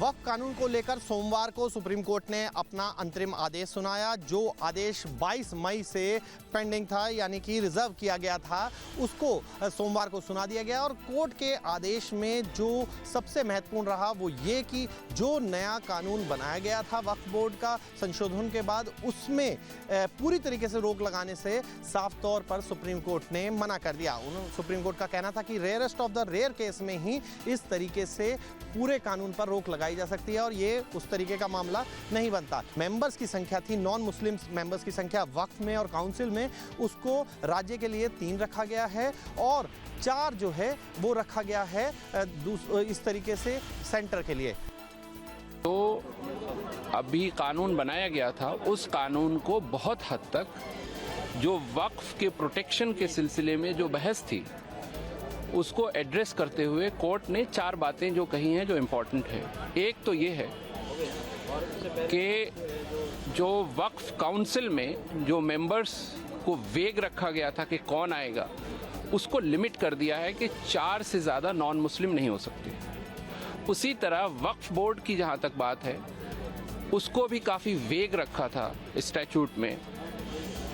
वक्फ कानून को लेकर सोमवार को सुप्रीम कोर्ट ने अपना अंतरिम आदेश सुनाया। जो आदेश 22 मई से पेंडिंग था, यानी कि रिजर्व किया गया था, उसको सोमवार को सुना दिया गया। और कोर्ट के आदेश में जो सबसे महत्वपूर्ण रहा वो ये कि जो नया कानून बनाया गया था वक्फ बोर्ड का संशोधन के बाद, उसमें पूरी तरीके से रोक लगाने से साफ तौर पर सुप्रीम कोर्ट ने मना कर दिया। सुप्रीम कोर्ट का कहना था कि rarest of the rare case में ही इस तरीके से पूरे कानून पर रोक लगाई जा सकती है और ये उस तरीके का मामला नहीं बनता। मेंबर्स की संख्या थी, नॉन मुस्लिम मेंबर्स की संख्या वक्फ में और काउंसिल में, उसको राज्य के लिए 3 रखा गया है और 4 जो है वो रखा गया है इस तरीके से सेंटर के लिए। तो अभी कानून बनाया गया था, उस कानून को बहुत हद तक जो वक्फ के प्रोटेक्शन के सिलसिले में जो बहस थी उसको एड्रेस करते हुए कोर्ट ने 4 बातें जो कही हैं जो इम्पोर्टेंट है। एक तो ये है कि जो वक्फ काउंसिल में जो मेंबर्स को वेग रखा गया था कि कौन आएगा, उसको लिमिट कर दिया है कि 4 से ज़्यादा नॉन मुस्लिम नहीं हो सकते। उसी तरह वक्फ बोर्ड की जहाँ तक बात है, उसको भी काफ़ी वेग रखा था स्टैट्यूट में,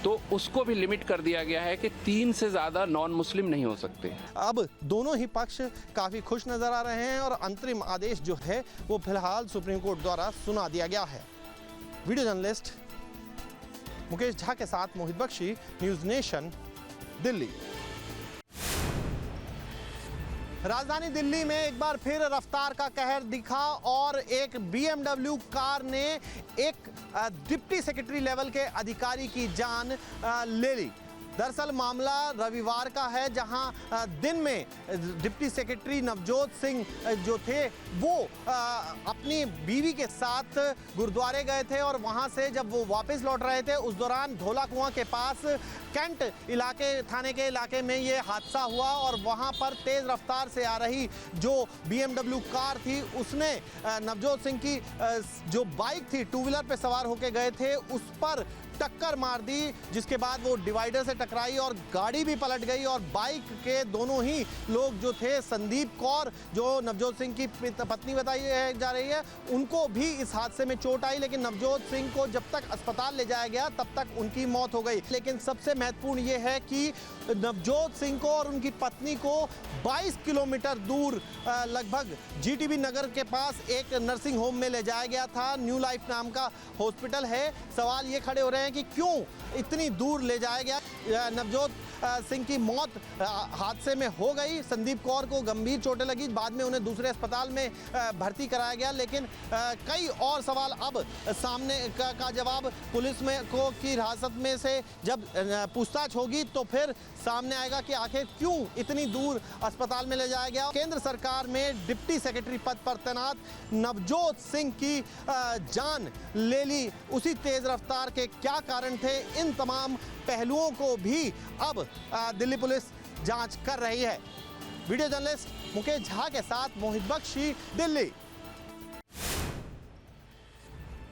तो उसको भी लिमिट कर दिया गया है कि 3 से ज़्यादा नॉन मुस्लिम नहीं हो सकते। अब दोनों ही पक्ष काफ़ी खुश नज़र आ रहे हैं और अंतरिम आदेश जो है वो फिलहाल सुप्रीम कोर्ट द्वारा सुना दिया गया है। वीडियो जर्नलिस्ट मुकेश झा के साथ मोहित बख्शी, न्यूज़ नेशन, दिल्ली। राजधानी दिल्ली में एक बार फिर रफ्तार का कहर दिखा और एक BMW कार ने एक डिप्टी सेक्रेटरी लेवल के अधिकारी की जान ले ली। दरअसल मामला रविवार का है, जहां दिन में डिप्टी सेक्रेटरी नवजोत सिंह जो थे वो अपनी बीवी के साथ गुरुद्वारे गए थे और वहां से जब वो वापस लौट रहे थे, उस दौरान धोला कुआं के पास कैंट इलाके थाने के इलाके में ये हादसा हुआ और वहां पर तेज रफ्तार से आ रही जो BMW कार थी, उसने नवजोत सिंह की जो बाइक थी, 2 व्हीलर पे सवार होकर गए थे, उस पर टक्कर मार दी, जिसके बाद वो डिवाइडर से टकराई और गाड़ी भी पलट गई। और बाइक के दोनों ही लोग जो थे, संदीप कौर जो नवजोत सिंह की पत्नी बताई जा रही है, उनको भी इस हादसे में चोट आई, लेकिन नवजोत सिंह को जब तक अस्पताल ले जाया गया तब तक उनकी मौत हो गई। लेकिन सबसे महत्वपूर्ण ये है कि नवजोत सिंह को और उनकी पत्नी को 22 किलोमीटर दूर लगभग GTB नगर के पास एक नर्सिंग होम में ले जाया गया था। न्यू लाइफ नाम का हॉस्पिटल है। सवाल ये खड़े हो रहे हैं कि क्यों इतनी दूर ले जाया गया। नवजोत सिंह की मौत हादसे में हो गई, संदीप कौर को गंभीर चोटें लगी, बाद में उन्हें दूसरे अस्पताल में भर्ती कराया गया। लेकिन कई और सवाल अब सामने का जवाब पुलिस में की हिरासत में से जब पूछताछ होगी तो फिर सामने आएगा कि आखिर क्यों इतनी दूर अस्पताल में ले जाया गया। केंद्र सरकार में डिप्टी सेक्रेटरी पद पर तैनात नवजोत सिंह की जान ले ली, उसी तेज रफ्तार के क्या कारण थे, इन तमाम पहलुओं को भी अब दिल्ली पुलिस जांच कर रही है। वीडियो जर्नलिस्ट मुकेश झा के साथ मोहित बख्शी, दिल्ली।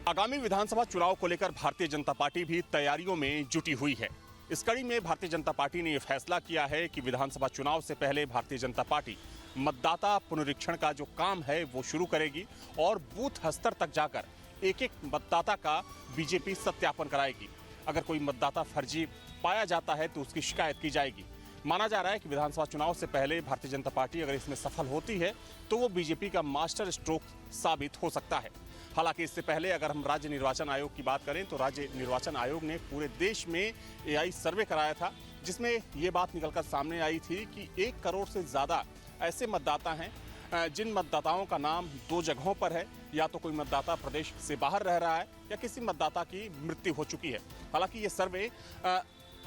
आगामी विधानसभा चुनाव को लेकर भारतीय जनता पार्टी भी तैयारियों में जुटी हुई है। इस कड़ी में भारतीय जनता पार्टी ने यह फैसला किया है कि विधानसभा चुनाव से पहले भारतीय जनता पार्टी मतदाता पुनरीक्षण का जो काम है वो शुरू करेगी और बूथ स्तर तक जाकर एक-एक मतदाता का बीजेपी सत्यापन कराएगी। अगर कोई मतदाता फर्जी पाया जाता है तो उसकी शिकायत की जाएगी। माना जा रहा है कि विधानसभा चुनाव से पहले भारतीय जनता पार्टी अगर इसमें सफल होती है तो वो बीजेपी का मास्टर स्ट्रोक साबित हो सकता है। हालांकि इससे पहले अगर हम राज्य निर्वाचन आयोग की बात करें तो राज्य निर्वाचन आयोग ने पूरे देश में AI सर्वे कराया था, जिसमें ये बात निकलकर सामने आई थी कि 1 करोड़ से ज़्यादा ऐसे मतदाता हैं जिन मतदाताओं का नाम 2 जगहों पर है, या तो कोई मतदाता प्रदेश से बाहर रह रहा है या किसी मतदाता की मृत्यु हो चुकी है। हालांकि ये सर्वे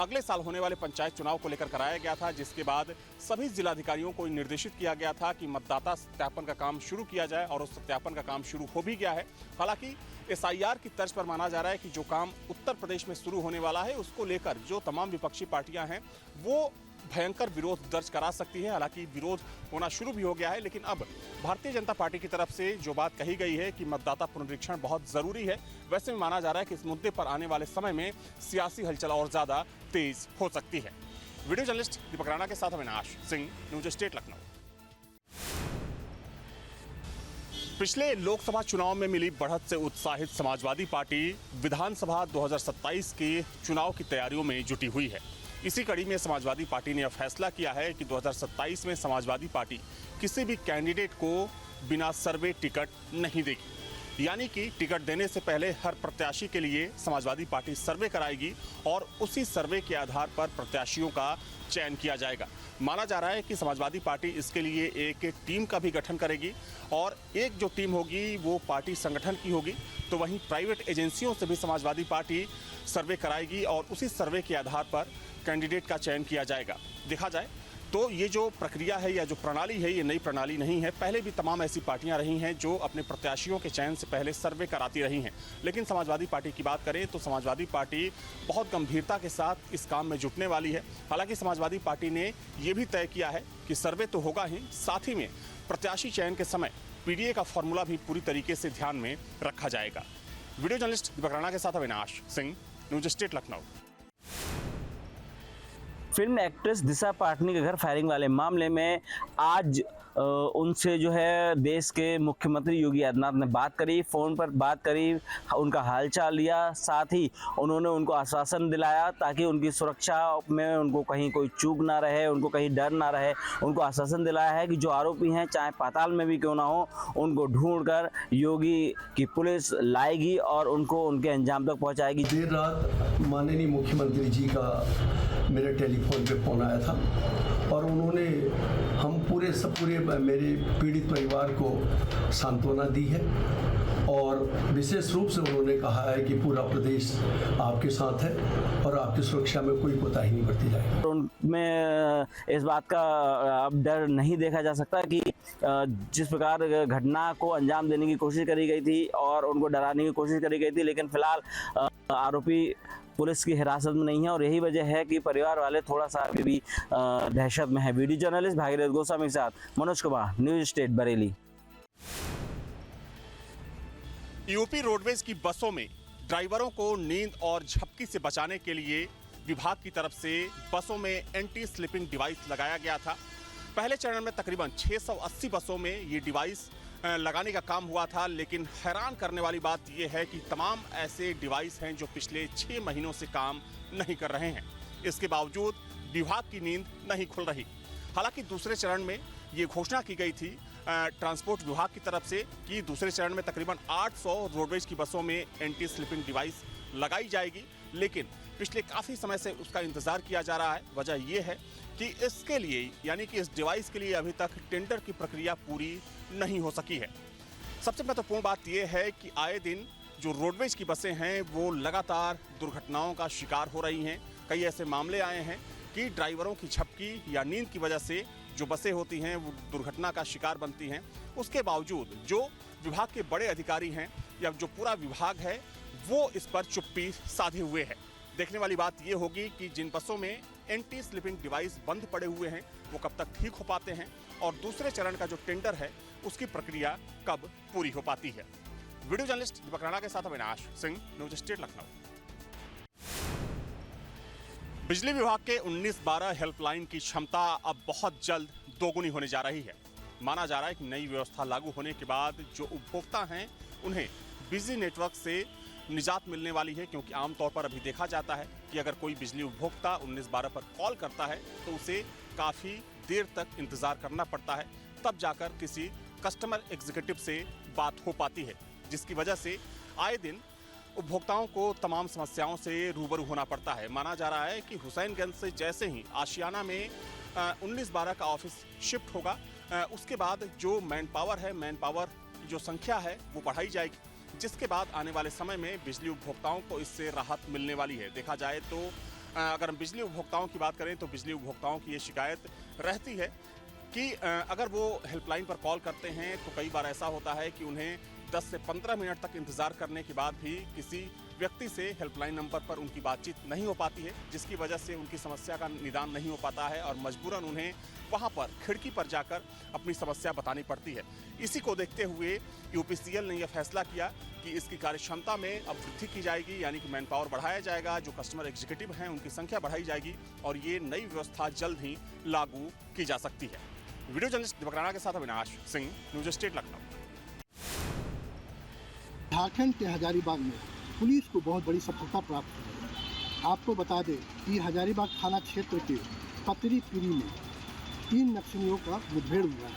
अगले साल होने वाले पंचायत चुनाव को लेकर कराया गया था, जिसके बाद सभी जिलाधिकारियों को निर्देशित किया गया था कि मतदाता सत्यापन का काम शुरू किया जाए और उस सत्यापन का काम शुरू हो भी गया है। हालांकि SIR की तर्ज पर माना जा रहा है कि जो काम उत्तर प्रदेश में शुरू होने वाला है उसको लेकर जो तमाम विपक्षी पार्टियां हैं वो भयंकर विरोध दर्ज करा सकती है। हालांकि विरोध होना शुरू भी हो गया है, लेकिन अब भारतीय जनता पार्टी की तरफ से जो बात कही गई है कि मतदाता पुनरीक्षण बहुत ज़रूरी है, वैसे में माना जा रहा है कि इस मुद्दे पर आने वाले समय में सियासी हलचल और ज़्यादा तेज हो सकती है। वीडियो जर्नलिस्ट दीपक राणा के साथ अविनाश सिंह, न्यूज स्टेट लखनऊ। पिछले लोकसभा चुनाव में मिली बढ़त से उत्साहित समाजवादी पार्टी विधानसभा 2027 के चुनाव की तैयारियों में जुटी हुई है। इसी कड़ी में समाजवादी पार्टी ने यह फैसला किया है कि 2027 में समाजवादी पार्टी किसी भी कैंडिडेट को बिना सर्वे टिकट नहीं देगी, यानी कि टिकट देने से पहले हर प्रत्याशी के लिए समाजवादी पार्टी सर्वे कराएगी और उसी सर्वे के आधार पर प्रत्याशियों का चयन किया जाएगा। माना जा रहा है कि समाजवादी पार्टी इसके लिए एक टीम का भी गठन करेगी और एक जो टीम होगी वो पार्टी संगठन की होगी, तो वहीं प्राइवेट एजेंसियों से भी समाजवादी पार्टी सर्वे कराएगी और उसी सर्वे के आधार पर कैंडिडेट का चयन किया जाएगा। देखा जाए तो ये जो प्रक्रिया है या जो प्रणाली है ये नई प्रणाली नहीं है। पहले भी तमाम ऐसी पार्टियां रही हैं जो अपने प्रत्याशियों के चयन से पहले सर्वे कराती रही हैं, लेकिन समाजवादी पार्टी की बात करें तो समाजवादी पार्टी बहुत गंभीरता के साथ इस काम में जुटने वाली है। हालांकि समाजवादी पार्टी ने ये भी तय किया है कि सर्वे तो होगा ही, साथ ही में प्रत्याशी चयन के समय पीडीए का फॉर्मूला भी पूरी तरीके से ध्यान में रखा जाएगा। वीडियो जर्नलिस्ट दीपक राणा के साथ Avinash Singh, news state Lucknow. Film actress Disha Patani के घर फायरिंग वाले मामले में आज उनसे जो है देश के मुख्यमंत्री योगी आदित्यनाथ ने बात करी, फ़ोन पर बात करी, उनका हालचाल लिया, साथ ही उन्होंने उनको आश्वासन दिलाया ताकि उनकी सुरक्षा में उनको कहीं कोई चूक ना रहे, उनको कहीं डर ना रहे। उनको आश्वासन दिलाया है कि जो आरोपी हैं चाहे पाताल में भी क्यों ना हो, उनको ढूंढकर योगी की पुलिस लाएगी और उनको उनके अंजाम तक पहुँचाएगी। देर रात माननीय मुख्यमंत्री जी का मेरे टेलीफोन पे फ़ोन आया था और उन्होंने हम पूरे मेरे पीड़ित परिवार को सांत्वना दी है और विशेष रूप से उन्होंने कहा है कि पूरा प्रदेश आपके साथ है और आपकी सुरक्षा में कोई कोताही नहीं बरती जाएगी। उनमें इस बात का अब डर नहीं देखा जा सकता कि जिस प्रकार घटना को अंजाम देने की कोशिश करी गई थी और उनको डराने की कोशिश करी गई थी, लेकिन फिलहाल आरोपी पुलिस की हिरासत में नहीं है और यही वजह है कि परिवार वाले थोड़ा सा अभी भी दहशत में है। वीडियो जर्नलिस्ट भागीरथ गोस्वामी के साथ Manoj Kumar, news state Bareilly. UP roadways की बसों में ड्राइवरों को नींद और झपकी से बचाने के लिए विभाग की तरफ से बसों में एंटी स्लिपिंग डिवाइस लगाया गया था। पहले चरण में तकरीबन 680 बसों में ये डिवाइस लगाने का काम हुआ था, लेकिन हैरान करने वाली बात यह है कि तमाम ऐसे डिवाइस हैं जो पिछले 6 महीनों से काम नहीं कर रहे हैं। इसके बावजूद विभाग की नींद नहीं खुल रही। हालांकि दूसरे चरण में ये घोषणा की गई थी ट्रांसपोर्ट विभाग की तरफ से कि दूसरे चरण में तकरीबन 800 रोडवेज की बसों में एंटी स्लिपिंग डिवाइस लगाई जाएगी, लेकिन पिछले काफ़ी समय से उसका इंतज़ार किया जा रहा है। वजह यह है कि इसके लिए यानी कि इस डिवाइस के लिए अभी तक टेंडर की प्रक्रिया पूरी नहीं हो सकी है। सबसे महत्वपूर्ण बात यह है कि आए दिन जो रोडवेज की बसें हैं वो लगातार दुर्घटनाओं का शिकार हो रही हैं। कई ऐसे मामले आए हैं कि ड्राइवरों की झपकी या नींद की वजह से जो बसें होती हैं वो दुर्घटना का शिकार बनती हैं। उसके बावजूद जो विभाग के बड़े अधिकारी हैं या जो पूरा विभाग है वो इस पर चुप्पी साधे हुए है। देखने वाली बात ये होगी कि जिन बसों में एंटी स्लिपिंग डिवाइस बंद पड़े हुए हैं वो कब तक ठीक हो पाते हैं और दूसरे चरण का जो टेंडर है उसकी प्रक्रिया कब पूरी हो पाती है। वीडियो जर्नलिस्ट दीपक राणा के साथ अविनाश सिंह, न्यूज स्टेट लखनऊ। बिजली विभाग के 1912 हेल्पलाइन की क्षमता अब बहुत जल्द दोगुनी होने जा रही है। माना जा रहा है कि नई व्यवस्था लागू होने के बाद जो उपभोक्ता हैं उन्हें बिजली नेटवर्क से निजात मिलने वाली है, क्योंकि आमतौर पर अभी देखा जाता है कि अगर कोई बिजली उपभोक्ता 1912 पर कॉल करता है तो उसे काफ़ी देर तक इंतज़ार करना पड़ता है, तब जाकर किसी कस्टमर एग्जीक्यूटिव से बात हो पाती है, जिसकी वजह से आए दिन उपभोक्ताओं को तमाम समस्याओं से रूबरू होना पड़ता है। माना जा रहा है कि हुसैनगंज से जैसे ही आशियाना में 1912 का ऑफिस शिफ्ट होगा उसके बाद जो मैन पावर जो संख्या है वो बढ़ाई जाएगी, जिसके बाद आने वाले समय में बिजली उपभोक्ताओं को इससे राहत मिलने वाली है। देखा जाए तो अगर हम बिजली उपभोक्ताओं की बात करें तो बिजली उपभोक्ताओं की ये शिकायत रहती है कि अगर वो हेल्पलाइन पर कॉल करते हैं तो कई बार ऐसा होता है कि उन्हें 10 से 15 मिनट तक इंतज़ार करने के बाद भी किसी व्यक्ति से हेल्पलाइन नंबर पर उनकी बातचीत नहीं हो पाती है, जिसकी वजह से उनकी समस्या का निदान नहीं हो पाता है और मजबूरन उन्हें वहां पर खिड़की पर जाकर अपनी समस्या बतानी पड़ती है। इसी को देखते हुए यूपीसीएल ने यह फैसला किया कि इसकी कार्यक्षमता में अब वृद्धि की जाएगी, यानी कि मैन पावर बढ़ाया जाएगा, जो कस्टमर एग्जीक्यूटिव हैं उनकी संख्या बढ़ाई जाएगी और ये नई व्यवस्था जल्द ही लागू की जा सकती है। वीडियो जर्नलिस्ट दीपक राणा के साथ अविनाश सिंह, न्यूज स्टेट लखनऊ। झारखंड के हजारीबाग में पुलिस को बहुत बड़ी सफलता प्राप्त हुई है। आपको बता दें कि हजारीबाग थाना क्षेत्र के पतरी पीरी में 3 नक्सलियों का मुठभेड़ हुआ है।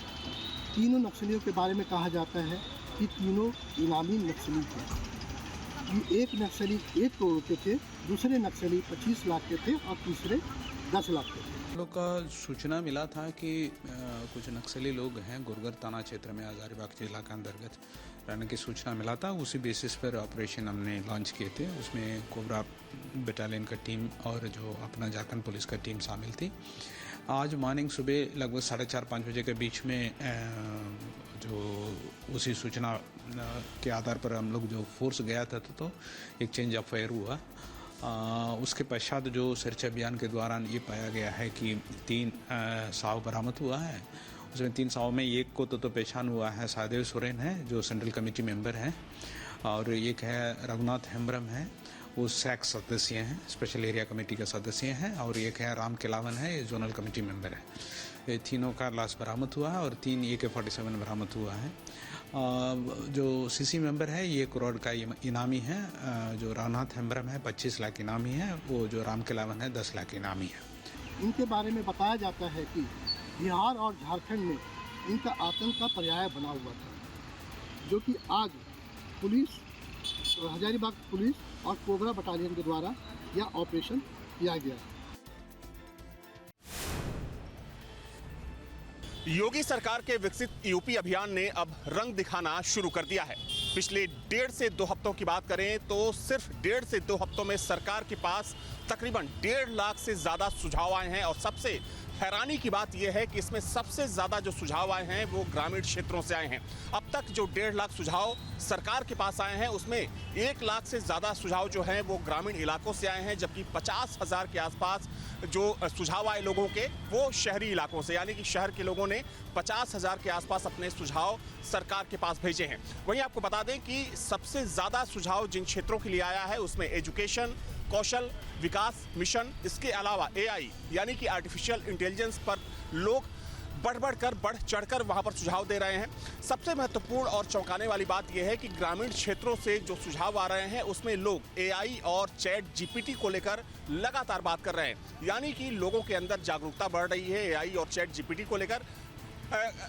तीनों नक्सलियों के बारे में कहा जाता है कि तीनों इनामी नक्सली थे। एक नक्सली 1 करोड़ के थे, दूसरे नक्सली 25 लाख के थे और तीसरे 10 लाख के थे। लोग का सूचना मिला था कि कुछ नक्सली लोग हैं गुरगर थाना क्षेत्र में हजारीबाग जिला के अंतर्गत रहने की सूचना मिला था। उसी बेसिस पर ऑपरेशन हमने लॉन्च किए थे। उसमें कोबरा बटालियन का टीम और जो अपना झारखंड पुलिस का टीम शामिल थी। आज मॉर्निंग सुबह लगभग 4:30-5 बजे के बीच में जो उसी सूचना के आधार पर हम लोग जो फोर्स गया था तो एक चेंज ऑफ फायर हुआ। उसके पश्चात जो सर्च अभियान के दौरान ये पाया गया है कि 3 शव बरामद हुआ है। उसमें 3 शव में एक को तो पहचान हुआ है सहदेव सोरेन है जो सेंट्रल कमेटी मेंबर हैं, और एक है रघुनाथ हेम्ब्रम है वो सैक्स सदस्य हैं, स्पेशल एरिया कमेटी के सदस्य हैं, और एक है राम केलावन है ये जोनल कमेटी मेंबर है। ये तीनों का लाश बरामद हुआ है और 3 AK-47 बरामद हुआ है। जो सीसी मेंबर है ये 1 करोड़ का इनामी है। जो रघुनाथ हेम्ब्रम है 25 लाख इनामी है। वो जो राम केलावन है 10 लाख इनामी है। इनके बारे में बताया जाता है कि बिहार और झारखंड में इनका आतंक का पर्याय बना हुआ था, जो कि आज पुलिस, हजारीबाग पुलिस और कोबरा बटालियन के द्वारा यह ऑपरेशन किया गया। योगी सरकार के विकसित यूपी अभियान ने अब रंग दिखाना शुरू कर दिया है। पिछले 1.5 से 2 हफ्तों की बात करें तो सिर्फ 1.5 से 2 हफ्तों में सरकार के पास तकरीबन 1.5 लाख से ज़्यादा सुझाव आए हैं। और सबसे हैरानी की बात यह है कि इसमें सबसे ज़्यादा जो सुझाव आए हैं वो ग्रामीण क्षेत्रों से आए हैं। अब तक जो 1.5 लाख सुझाव सरकार के पास आए हैं उसमें 1 लाख से ज़्यादा सुझाव जो हैं वो ग्रामीण इलाकों से आए हैं, जबकि 50,000 के आसपास जो सुझाव आए लोगों के वो शहरी इलाकों से, यानी कि शहर के लोगों ने 50,000 के आसपास अपने सुझाव सरकार के पास भेजे हैं। वहीं आपको बता दें कि सबसे ज़्यादा सुझाव जिन क्षेत्रों के लिए आया है उसमें एजुकेशन, कौशल विकास मिशन, इसके अलावा AI यानी कि आर्टिफिशियल इंटेलिजेंस पर लोग बढ़ चढ़कर वहां पर सुझाव दे रहे हैं। सबसे महत्वपूर्ण और चौंकाने वाली बात यह है कि ग्रामीण क्षेत्रों से जो सुझाव आ रहे हैं उसमें लोग AI और ChatGPT को लेकर लगातार बात कर रहे हैं, यानी कि लोगों के अंदर जागरूकता बढ़ रही है AI और ChatGPT को लेकर,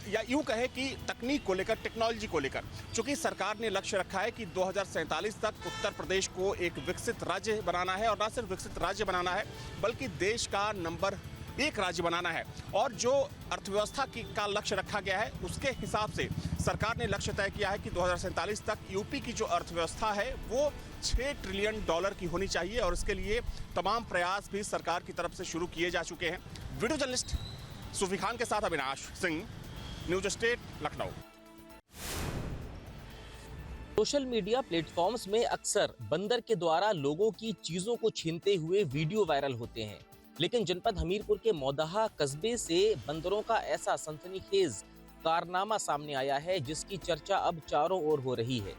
या यूं कहे कि तकनीक को लेकर, टेक्नोलॉजी को लेकर। चूंकि सरकार ने लक्ष्य रखा है कि 2047 तक उत्तर प्रदेश को एक विकसित राज्य बनाना है, और न सिर्फ विकसित राज्य बनाना है बल्कि देश का नंबर 1 राज्य बनाना है। और जो अर्थव्यवस्था का लक्ष्य रखा गया है उसके हिसाब से सरकार ने लक्ष्य तय किया है कि 2047 तक यूपी की जो अर्थव्यवस्था है वो $6 ट्रिलियन की होनी चाहिए, और इसके लिए तमाम प्रयास भी सरकार की तरफ से शुरू किए जा चुके हैं। वीडियो जर्नलिस्ट सूफी खान के साथ Avinash Singh, news state, Lucknow. Social media platforms में अक्सर बंदर के द्वारा लोगों की चीजों को छीनते हुए वीडियो वायरल होते हैं, लेकिन जनपद हमीरपुर के मौदाहा कस्बे से बंदरों का ऐसा सनसनीखेज कारनामा सामने आया है जिसकी चर्चा अब चारों ओर हो रही है।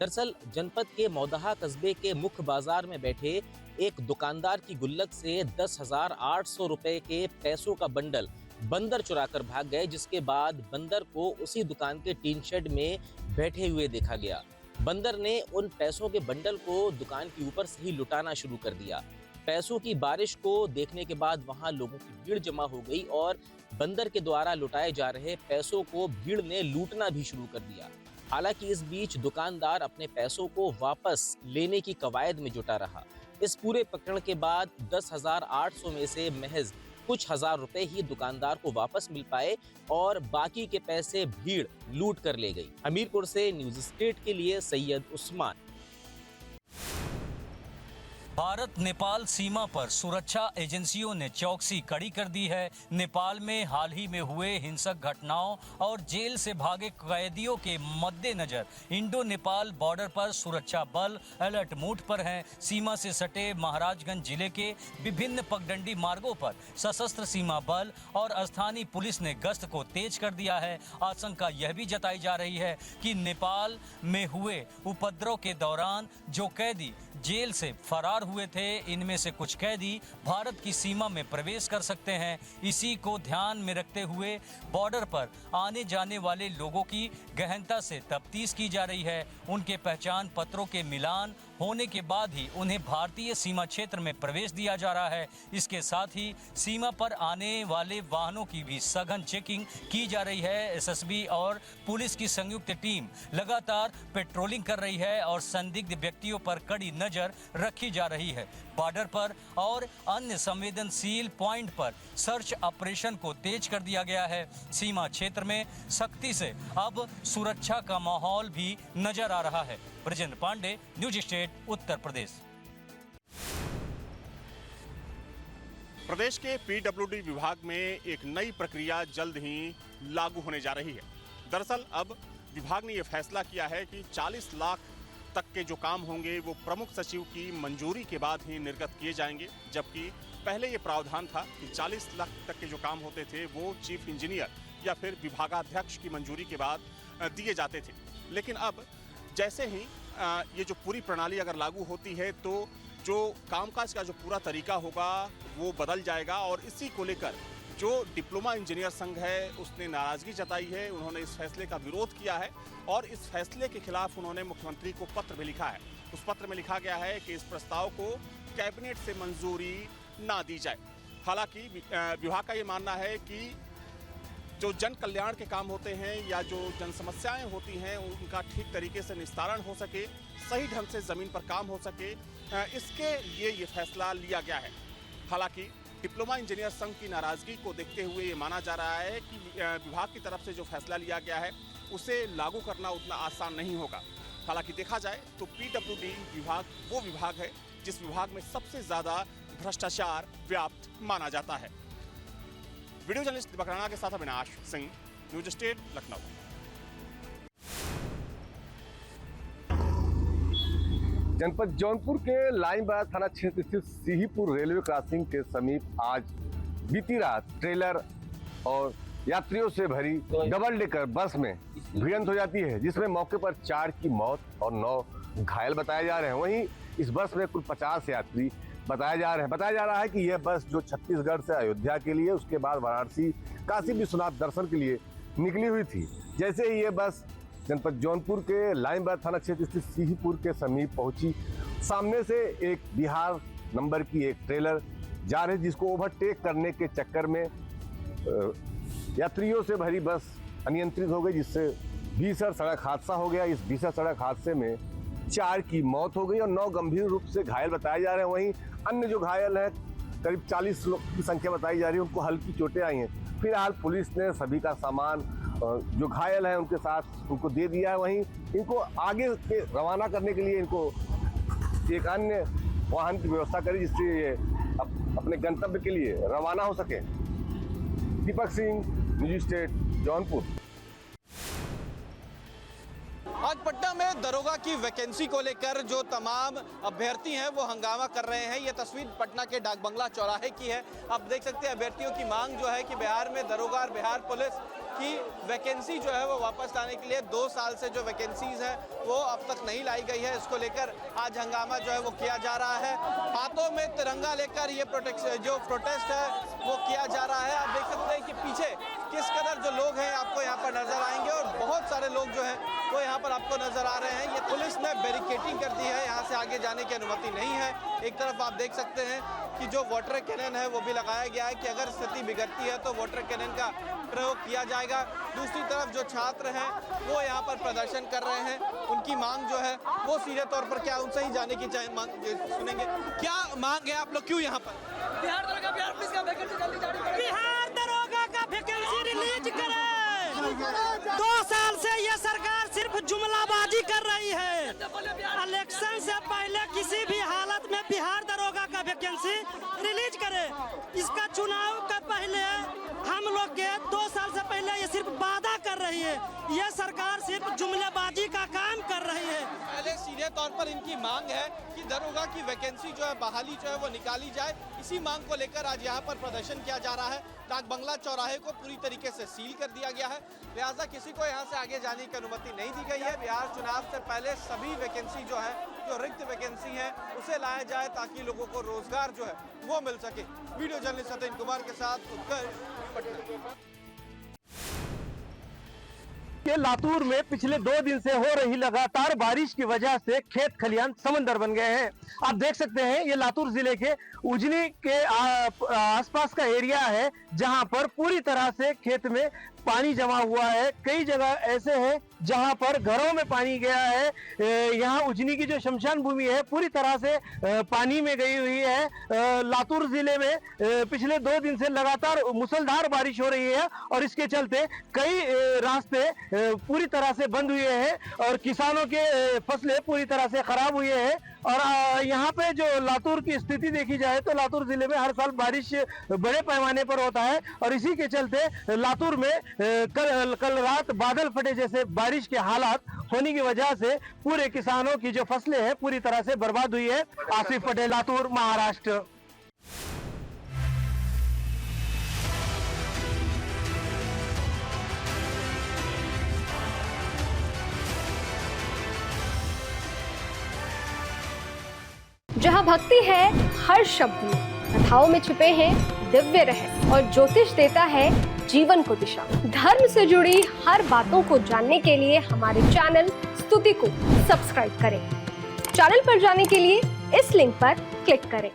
दरअसल जनपद के मौदाहा कस्बे के मुख्य बाजार में बैठे एक दुकानदार की गुल्लक से 10,800 रुपए के पैसों का बंडल बंदर चुराकर भाग गए, जिसके बाद बंदर को उसी दुकान के टीन शेड में बैठे हुए देखा गया। बंदर ने उन पैसों के बंडल को दुकान के ऊपर से ही लुटाना शुरू कर दिया। पैसों की बारिश को देखने के बाद वहां लोगों की भीड़ जमा हो गई और बंदर के द्वारा लुटाए जा रहे पैसों को भीड़ ने लूटना भी शुरू कर दिया। हालांकि इस बीच दुकानदार अपने पैसों को वापस लेने की कवायद में जुटा रहा। इस पूरे प्रकरण के बाद 10,800 में से महज कुछ हजार रुपए ही दुकानदार को वापस मिल पाए और बाकी के पैसे भीड़ लूट कर ले गई। हमीरपुर से न्यूज स्टेट के लिए सैयद उस्मान। भारत नेपाल सीमा पर सुरक्षा एजेंसियों ने चौकसी कड़ी कर दी है। नेपाल में हाल ही में हुए हिंसक घटनाओं और जेल से भागे कैदियों के मद्देनजर इंडो नेपाल बॉर्डर पर सुरक्षा बल अलर्ट मोड पर हैं। सीमा से सटे महाराजगंज जिले के विभिन्न पगडंडी मार्गों पर सशस्त्र सीमा बल और स्थानीय पुलिस ने गश्त को तेज कर दिया है। आशंका यह भी जताई जा रही है कि नेपाल में हुए उपद्रव के दौरान जो कैदी जेल से फरार हुए थे इनमें से कुछ कैदी भारत की सीमा में प्रवेश कर सकते हैं। इसी को ध्यान में रखते हुए बॉर्डर पर आने जाने वाले लोगों की गहनता से तफ्तीश की जा रही है। उनके पहचान पत्रों के मिलान होने के बाद ही उन्हें भारतीय सीमा क्षेत्र में प्रवेश दिया जा रहा है। इसके साथ ही सीमा पर आने वाले वाहनों की भी सघन चेकिंग की जा रही है। एसएसबी और पुलिस की संयुक्त टीम लगातार पेट्रोलिंग कर रही है और संदिग्ध व्यक्तियों पर कड़ी नजर रखी जा रही है। बॉर्डर पर और अन्य संवेदनशील पॉइंट पर सर्च ऑपरेशन को तेज कर दिया गया है। सीमा क्षेत्र में सख्ती से अब सुरक्षा का माहौल भी नजर आ रहा है। Brajendra Pandey, news state, Uttar Pradesh. प्रदेश के पीडब्ल्यूडी विभाग में एक नई प्रक्रिया जल्द ही लागू होने जा रही है। दरअसल अब विभाग ने यह फैसला किया है कि 40 लाख तक के जो काम होंगे वो प्रमुख सचिव की मंजूरी के बाद ही निर्गत किए जाएंगे, जबकि पहले ये प्रावधान था कि 40 लाख तक के जो काम होते थे वो चीफ इंजीनियर या फिर विभागाध्यक्ष की मंजूरी के बाद दिए जाते थे। लेकिन अब जैसे ही ये जो पूरी प्रणाली अगर लागू होती है तो जो कामकाज का जो पूरा तरीका होगा वो बदल जाएगा और इसी को लेकर जो डिप्लोमा इंजीनियर संघ है उसने नाराजगी जताई है। उन्होंने इस फैसले का विरोध किया है और इस फैसले के खिलाफ उन्होंने मुख्यमंत्री को पत्र भी लिखा है। उस पत्र में लिखा गया है कि इस प्रस्ताव को कैबिनेट से मंजूरी ना दी जाए। हालांकि विभाग का ये मानना है कि जो जन कल्याण के काम होते हैं या जो जन समस्याएं होती हैं उनका ठीक तरीके से निस्तारण हो सके, सही ढंग से ज़मीन पर काम हो सके, इसके लिए ये फैसला लिया गया है। हालांकि डिप्लोमा इंजीनियर संघ की नाराज़गी को देखते हुए ये माना जा रहा है कि विभाग की तरफ से जो फैसला लिया गया है उसे लागू करना उतना आसान नहीं होगा। हालांकि देखा जाए तो पीडब्ल्यूडी विभाग वो विभाग है जिस विभाग में सबसे ज़्यादा भ्रष्टाचार व्याप्त माना जाता है। वीडियो जर्नलिस्ट दीपक राणा के साथ अविनाश सिंह, न्यूज स्टेट, लखनऊ। जनपद जौनपुर के लाइनबाजार थाना क्षेत्र स्थित सिहीपुर रेलवे क्रॉसिंग के समीप आज बीती रात ट्रेलर और यात्रियों से भरी डबल डेकर बस में भिड़ंत हो जाती है, जिसमें मौके पर 4 की मौत और 9 घायल बताए जा रहे हैं। वहीं इस बस में कुल 50 यात्री बताए जा रहे हैं। बताया जा रहा है कि यह बस जो छत्तीसगढ़ से अयोध्या के लिए, उसके बाद वाराणसी काशी विश्वनाथ दर्शन के लिए निकली हुई थी। जैसे ही ये बस जनपद जौनपुर के लाइनबाजार थाना क्षेत्र स्थित सिहीपुर के समीप पहुंची, सामने से एक बिहार नंबर की एक ट्रेलर जा रही, जिसको ओवरटेक करने के चक्कर में यात्रियों से भरी बस अनियंत्रित हो गई, जिससे भीषण सड़क हादसा हो गया। इस भीषण सड़क हादसे में 4 की मौत हो गई और 9 गंभीर रूप से घायल बताए जा रहे हैं। वहीं अन्य जो घायल हैं, करीब 40 लोग की संख्या बताई जा रही है, उनको हल्की चोटें आई हैं। फिलहाल पुलिस ने सभी का सामान जो घायल हैं उनके साथ उनको दे दिया है। वहीं इनको आगे के रवाना करने के लिए इनको एक अन्य वाहन की व्यवस्था करी, जिससे ये अपने गंतव्य के लिए रवाना हो सके। Deepak Singh, news state, Jaunpur. आज पटना में दरोगा की वैकेंसी को लेकर जो तमाम अभ्यर्थी हैं वो हंगामा कर रहे हैं। ये तस्वीर पटना के डाक बंगला चौराहे की है। आप देख सकते हैं अभ्यर्थियों की मांग जो है कि बिहार में दरोगा और बिहार पुलिस की वैकेंसी जो है वो वापस लाने के लिए 2 साल से जो वैकेंसीज है वो अब तक नहीं लाई गई है। इसको लेकर आज हंगामा जो है वो किया जा रहा है। हाथों में तिरंगा लेकर ये प्रोटेस्ट है वो किया जा रहा है। आप देख सकते हैं कि पीछे किस कदर जो लोग हैं आपको यहाँ पर नजर आएंगे और बहुत सारे लोग जो हैं वो यहाँ पर आपको नजर आ रहे हैं। ये पुलिस ने बैरिकेडिंग कर दी है, यहाँ से आगे जाने की अनुमति नहीं है। एक तरफ आप देख सकते हैं कि जो वाटर कैनन है वो भी लगाया गया है कि अगर स्थिति बिगड़ती है तो वाटर कैनन का प्रयोग किया जाएगा। दूसरी तरफ जो छात्र हैं वो यहाँ पर प्रदर्शन कर रहे हैं, उनकी मांग जो है वो सीधे तौर पर क्या उनसे ही जाने की मांग सुनेंगे। क्या मांग है आप लोग, क्यों यहाँ पर? बिहार दरोगा का वैकेंसी रिलीज करें। 2 साल से ये सरकार सिर्फ जुमलाबाजी कर रही है। इलेक्शन से पहले किसी भी हालत में बिहार दरोगा का वैकेंसी रिलीज करे। इसका चुनाव का पहले हम लोग के 2 साल से पहले ये सिर्फ वादा कर रही है। ये सरकार सिर्फ जुमलेबाजी का काम कर रही है। पहले सीधे तौर पर इनकी मांग है कि दरोगा की वैकेंसी जो है बहाली जो है वो निकाली जाए। इसी मांग को लेकर आज यहाँ पर प्रदर्शन किया जा रहा है। डाक बंगला चौराहे को पूरी तरीके से सील कर दिया गया है, लिहाजा किसी को यहाँ से आगे जाने की अनुमति नहीं दी गई है। बिहार चुनाव से पहले सभी वैकेंसी जो है जो रिक्त वैकेंसी है उसे लाया जाए ताकि लोगों को रोजगार जो है वो मिल सके। वीडियो जर्नलिस्ट सत्येंद्र कुमार के साथ उत्कर्ष, पटना। के लातूर में पिछले 2 दिन से हो रही लगातार बारिश की वजह से खेत खलियान समंदर बन गए हैं। आप देख सकते हैं ये लातूर जिले के उजनी के आसपास का एरिया है जहां पर पूरी तरह से खेत में पानी जमा हुआ है। कई जगह ऐसे हैं जहां पर घरों में पानी गया है। यहाँ उजनी की जो शमशान भूमि है पूरी तरह से पानी में गई हुई है। लातूर जिले में पिछले 2 दिन से लगातार मूसलाधार बारिश हो रही है और इसके चलते कई रास्ते पूरी तरह से बंद हुए हैं और किसानों के फसलें पूरी तरह से खराब हुई है। और यहाँ पे जो लातूर की स्थिति देखी जाए तो लातूर जिले में हर साल बारिश बड़े पैमाने पर होता है और इसी के चलते लातूर में कल रात बादल फटे जैसे बारिश के हालात होने की वजह से पूरे किसानों की जो फसलें हैं पूरी तरह से बर्बाद हुई है। आसिफ पटेल, लातूर, महाराष्ट्र। जहाँ भक्ति है हर शब्द में, कथाओं में छुपे हैं दिव्य रहस्य और ज्योतिष देता है जीवन को दिशा। धर्म से जुड़ी हर बातों को जानने के लिए हमारे चैनल स्तुति को सब्सक्राइब करें। चैनल पर जाने के लिए इस लिंक पर क्लिक करें।